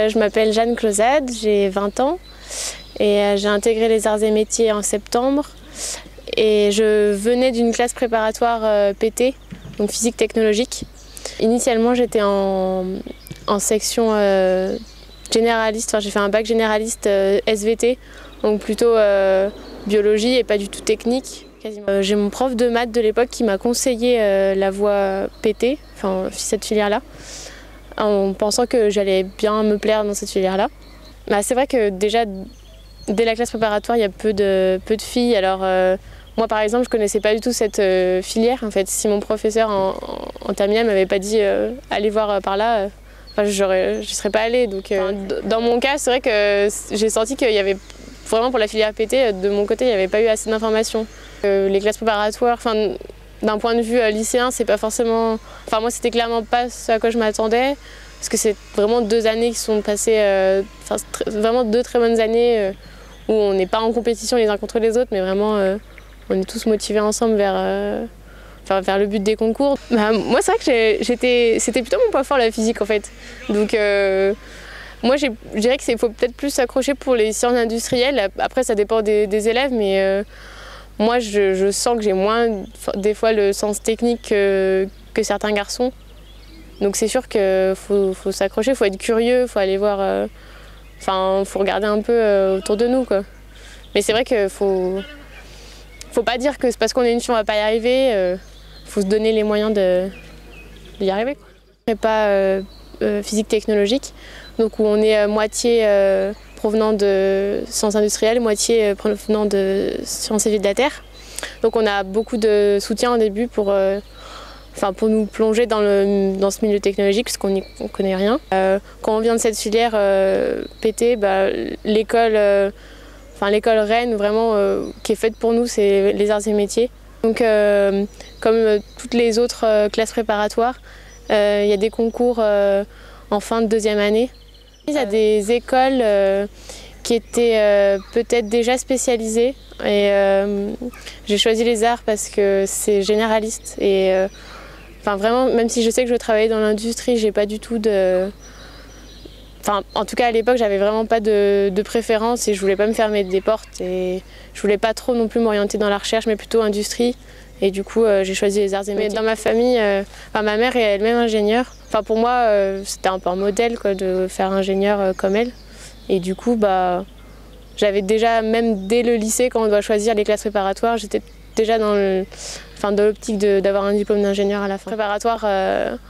Je m'appelle Jeanne Closade, j'ai 20 ans et j'ai intégré les arts et métiers en septembre. Et je venais d'une classe préparatoire PT, donc physique technologique. Initialement, j'étais en section généraliste, enfin, j'ai fait un bac généraliste SVT, donc plutôt biologie et pas du tout technique. J'ai mon prof de maths de l'époque qui m'a conseillé la voie PT, enfin cette filière-là, en pensant que j'allais bien me plaire dans cette filière-là. Bah, c'est vrai que déjà, dès la classe préparatoire, il y a peu de filles. Alors moi par exemple, je connaissais pas du tout cette filière. En fait, si mon professeur en terminale m'avait pas dit allez voir par là, je serais pas allée. Donc dans mon cas, c'est vrai que j'ai senti qu'il y avait vraiment pour la filière PT, de mon côté, il n'y avait pas eu assez d'informations. Les classes préparatoires, d'un point de vue lycéen, c'est pas forcément. Enfin moi, c'était clairement pas ce à quoi je m'attendais, parce que c'est vraiment 2 années qui sont passées, vraiment 2 très bonnes années où on n'est pas en compétition les uns contre les autres, mais vraiment on est tous motivés ensemble vers le but des concours. Bah, moi, c'est vrai que c'était plutôt mon point fort, la physique, en fait. Donc, moi, je dirais qu'il faut peut-être plus s'accrocher pour les sciences industrielles. Après, ça dépend des élèves, mais moi, je sens que j'ai moins, des fois, le sens technique que certains garçons. Donc, c'est sûr qu'il faut s'accrocher, il faut être curieux, il faut aller voir. Faut regarder un peu autour de nous, quoi. Mais c'est vrai qu'il faut pas dire que c'est parce qu'on est une fille, on va pas y arriver. Faut se donner les moyens d'y arriver, quoi. Prépa physique technologique, donc où on est moitié provenant de sciences industrielles, moitié provenant de sciences et vie de la Terre. Donc on a beaucoup de soutien au début pour nous plonger dans ce milieu technologique, parce qu'on n'y connaît rien. Quand on vient de cette filière PT, l'école Rennes, vraiment, qui est faite pour nous, c'est les arts et métiers. Donc, comme toutes les autres classes préparatoires, il y a des concours en fin de 2e année. Il y a des écoles qui étaient peut-être déjà spécialisées. Et j'ai choisi les arts parce que c'est généraliste. Et vraiment, même si je sais que je travaillais dans l'industrie, j'ai pas du tout de... en tout cas, à l'époque, j'avais vraiment pas de préférence et je voulais pas me fermer des portes. Et je voulais pas trop non plus m'orienter dans la recherche, mais plutôt industrie. Et du coup, j'ai choisi les arts et métiers. Dans ma famille, ma mère est elle-même ingénieure. Pour moi, c'était un peu un modèle, quoi, de faire ingénieur comme elle. Et du coup, j'avais déjà, même dès le lycée, quand on doit choisir les classes préparatoires, j'étais déjà dans l'optique d'avoir un diplôme d'ingénieur à la fin. Préparatoire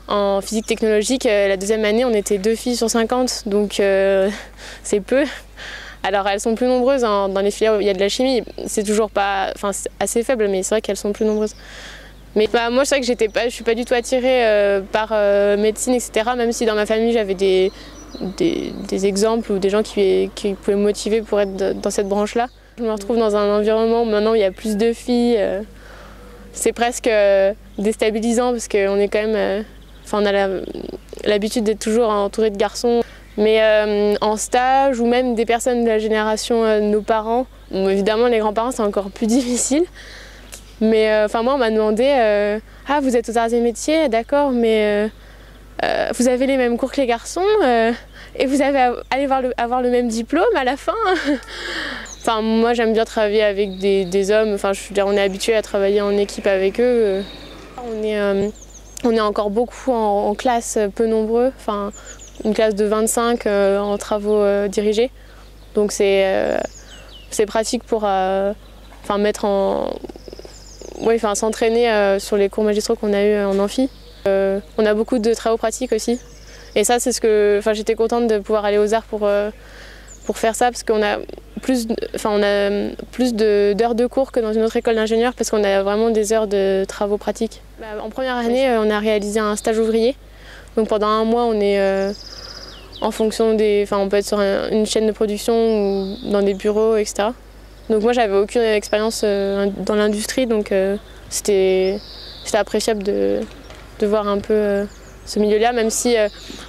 en physique technologique, la 2e année, on était 2 filles sur 50, donc c'est peu. Alors elles sont plus nombreuses dans les filières où il y a de la chimie, c'est toujours pas, c'est assez faible, mais c'est vrai qu'elles sont plus nombreuses. Mais moi c'est vrai que je suis pas du tout attirée par médecine, etc. Même si dans ma famille j'avais des exemples ou des gens qui pouvaient me motiver pour être dans cette branche-là. Je me retrouve dans un environnement maintenant où il y a plus de filles. C'est presque déstabilisant parce qu'on est quand même, on a l'habitude d'être toujours entouré de garçons. Mais en stage ou même des personnes de la génération de nos parents, bon, évidemment les grands-parents c'est encore plus difficile. Mais moi on m'a demandé ah vous êtes aux arts et métiers, d'accord, mais vous avez les mêmes cours que les garçons et vous allez avoir le même diplôme à la fin. Moi j'aime bien travailler avec des hommes, on est habitué à travailler en équipe avec eux. On est encore beaucoup en classe, peu nombreux, une classe de 25 en travaux dirigés. Donc c'est pratique pour s'entraîner sur les cours magistraux qu'on a eu en amphi. On a beaucoup de travaux pratiques aussi. Et ça c'est j'étais contente de pouvoir aller aux arts pour faire ça, parce qu'on a plus d'heures de cours que dans une autre école d'ingénieur, parce qu'on a vraiment des heures de travaux pratiques. En première année, on a réalisé un stage ouvrier. Donc pendant 1 mois, on est en fonction on peut être sur une chaîne de production ou dans des bureaux, etc. Donc moi, j'avais aucune expérience dans l'industrie, donc c'était appréciable de voir un peu ce milieu-là, même si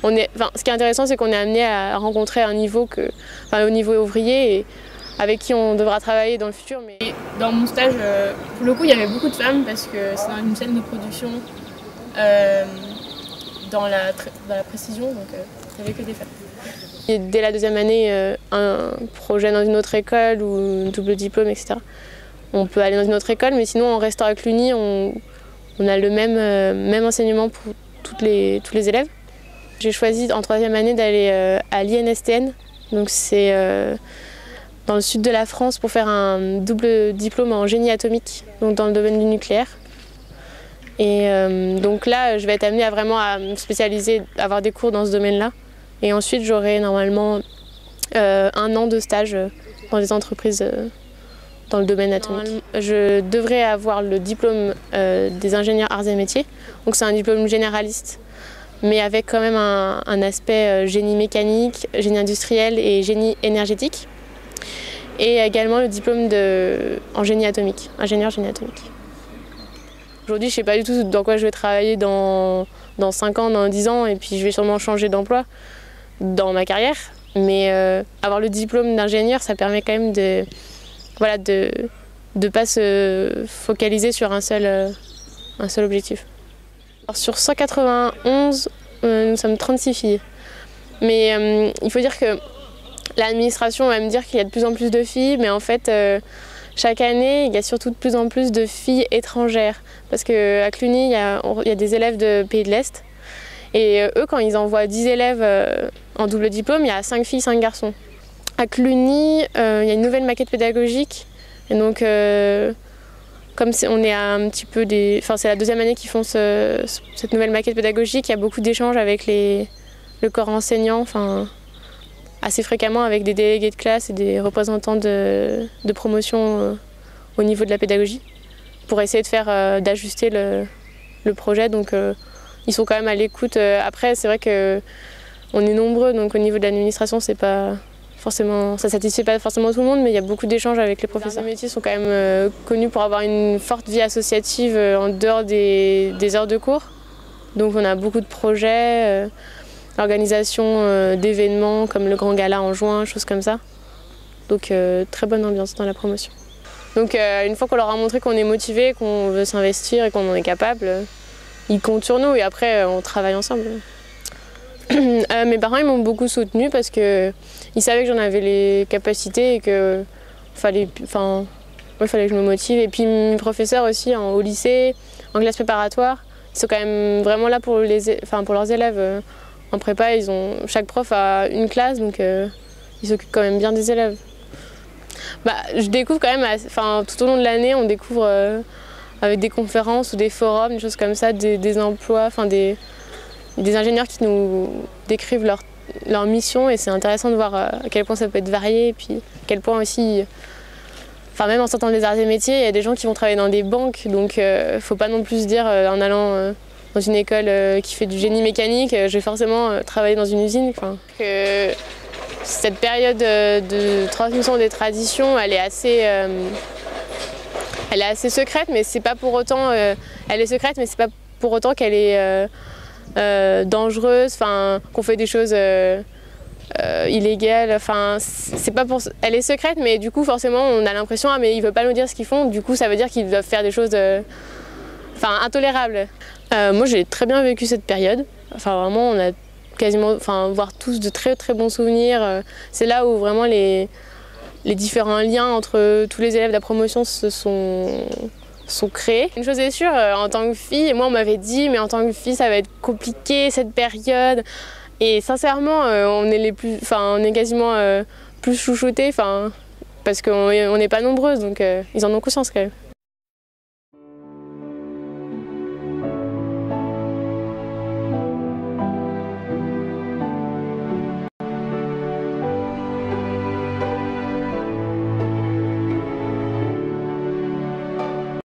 ce qui est intéressant, c'est qu'on est amené à rencontrer un niveau au niveau ouvrier et avec qui on devra travailler dans le futur. Mais dans mon stage, pour le coup, il y avait beaucoup de femmes parce que c'est dans une chaîne de production dans la précision, donc il n'y avait que des femmes. Et dès la deuxième année, un projet dans une autre école ou un double diplôme, etc. On peut aller dans une autre école, mais sinon en restant à Cluny, on a le même enseignement pour tous les élèves. J'ai choisi en troisième année d'aller à l'INSTN, donc c'est dans le sud de la France pour faire un double diplôme en génie atomique, donc dans le domaine du nucléaire. Et donc là, je vais être amenée à me spécialiser, à avoir des cours dans ce domaine-là. Et ensuite, j'aurai normalement 1 an de stage dans des entreprises dans le domaine atomique. Je devrais avoir le diplôme des ingénieurs arts et métiers. Donc c'est un diplôme généraliste, mais avec quand même un aspect génie mécanique, génie industriel et génie énergétique. Et également le diplôme en génie atomique, ingénieur génie atomique. Aujourd'hui, je ne sais pas du tout dans quoi je vais travailler dans 5 ans, dans 10 ans, et puis je vais sûrement changer d'emploi dans ma carrière. Mais avoir le diplôme d'ingénieur, ça permet quand même de ne pas se focaliser sur un seul objectif. Alors, sur 191, nous sommes 36 filles. Mais il faut dire que l'administration va me dire qu'il y a de plus en plus de filles, mais en fait, chaque année, il y a surtout de plus en plus de filles étrangères. Parce qu'à Cluny, il y a des élèves de pays de l'Est. Et eux, quand ils envoient 10 élèves en double diplôme, il y a 5 filles, 5 garçons. À Cluny, il y a une nouvelle maquette pédagogique. Et donc, comme on est un petit peu c'est la deuxième année qu'ils font cette nouvelle maquette pédagogique, il y a beaucoup d'échanges avec le corps enseignant, assez fréquemment avec des délégués de classe et des représentants de promotion au niveau de la pédagogie, pour essayer d'ajuster le projet. Donc ils sont quand même à l'écoute. Après, c'est vrai qu'on est nombreux, donc au niveau de l'administration, ça satisfait pas forcément tout le monde, mais il y a beaucoup d'échanges avec les professeurs. Les métiers sont quand même connus pour avoir une forte vie associative en dehors des heures de cours. Donc on a beaucoup de projets, l'organisation d'événements comme le Grand Gala en juin, choses comme ça. Donc très bonne ambiance dans la promotion. Donc une fois qu'on leur a montré qu'on est motivé, qu'on veut s'investir et qu'on en est capable, ils comptent sur nous et après on travaille ensemble. Mes parents ils m'ont beaucoup soutenue parce qu'ils savaient que j'en avais les capacités et qu'il fallait que je me motive. Et puis mes professeurs aussi au lycée, en classe préparatoire, ils sont quand même vraiment là pour leurs élèves. En prépa, chaque prof a une classe, donc ils s'occupent quand même bien des élèves. Je découvre quand même, tout au long de l'année, on découvre avec des conférences ou des forums, des choses comme ça, des emplois, des ingénieurs qui nous décrivent leur mission, et c'est intéressant de voir à quel point ça peut être varié, et puis à quel point aussi, même en sortant des arts et métiers, il y a des gens qui vont travailler dans des banques, donc faut pas non plus se dire en allant dans une école qui fait du génie mécanique, je vais forcément travailler dans une usine. Cette période de transmission des traditions, elle est assez secrète, mais c'est pas pour autant. Elle est secrète, mais c'est pas pour autant qu'elle est dangereuse, qu'on fait des choses illégales. C'est pas pour. Elle est secrète, mais du coup forcément on a l'impression mais ils veulent pas nous dire ce qu'ils font. Du coup ça veut dire qu'ils doivent faire des choses intolérables. Moi j'ai très bien vécu cette période. Vraiment on a quasiment, voire tous de très très bons souvenirs. C'est là où vraiment les différents liens entre tous les élèves de la promotion sont créés. Une chose est sûre, en tant que fille, moi on m'avait dit mais en tant que fille ça va être compliqué cette période. Et sincèrement on est quasiment plus chouchoutés, parce qu'on n'est pas nombreuses, donc ils en ont conscience quand même.